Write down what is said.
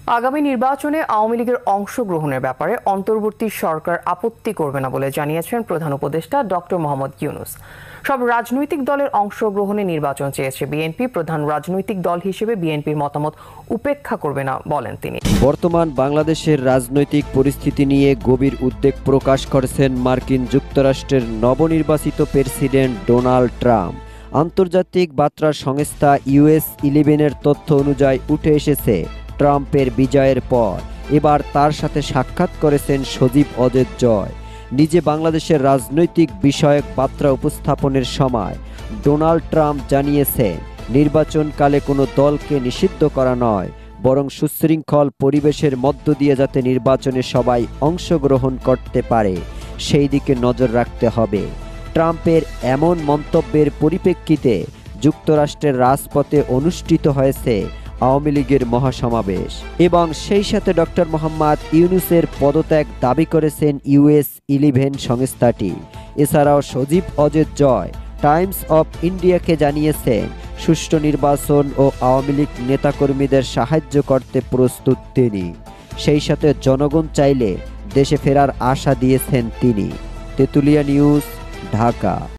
আগামী নির্বাচনে আওয়ামী লীগের অংশগ্রহণের ব্যাপারে অন্তর্বর্তী সরকার আপত্তি করবে না বলে জানিয়েছেন প্রধান উপদেষ্টা ডক্টর মোহাম্মদ ইউনূস। সব রাজনৈতিক দলের অংশগ্রহণে নির্বাচন চেয়েছে বিএনপি। প্রধান রাজনৈতিক দল হিসেবে বিএনপির মতামত উপেক্ষা করবে না বলেন তিনি। বর্তমান বাংলাদেশের রাজনৈতিক পরিস্থিতি নিয়ে গভীর উদ্বেগ প্রকাশ করেছেন মার্কিন যুক্তরাষ্ট্রের নবনির্বাচিত প্রেসিডেন্ট ডোনাল্ড ট্রাম্প। আন্তর্জাতিক বার্তা সংস্থা US11-এর তথ্য অনুযায়ী উঠে এসেছে, ট্রাম্পের বিজয়ের পর এবার তার সাথে সাক্ষাৎ করেছেন সজীব ওয়াজেদ জয়। নিজে বাংলাদেশের রাজনৈতিক বিষয়ক বার্তা উপস্থাপনের সময় ডোনাল্ড ট্রাম্প জানিয়েছেন, নির্বাচনকালে কোনো দলকে নিষিদ্ধ করা নয়, বরং সুশৃঙ্খল পরিবেশের মধ্য দিয়ে যাতে নির্বাচনে সবাই অংশগ্রহণ করতে পারে সেই দিকে নজর রাখতে হবে। ট্রাম্পের এমন মন্তব্যের পরিপ্রেক্ষিতে যুক্তরাষ্ট্রের রাজপথে অনুষ্ঠিত হয়েছে আওয়ামী লীগের মহাসমাবেশ এবং সেই সাথে ডক্টর মোহাম্মদ ইউনূসের পদত্যাগ দাবি করেছেন US11 সংস্থাটি। এছাড়াও সজীব ওয়াজেদ জয় টাইমস অফ ইন্ডিয়াকে জানিয়েছেন, সুষ্ঠু নির্বাচন ও আওয়ামী লীগ নেতাকর্মীদের সাহায্য করতে প্রস্তুত তিনি। সেই সাথে জনগণ চাইলে দেশে ফেরার আশা দিয়েছেন তিনি। তেতুলিয়া নিউজ, ঢাকা।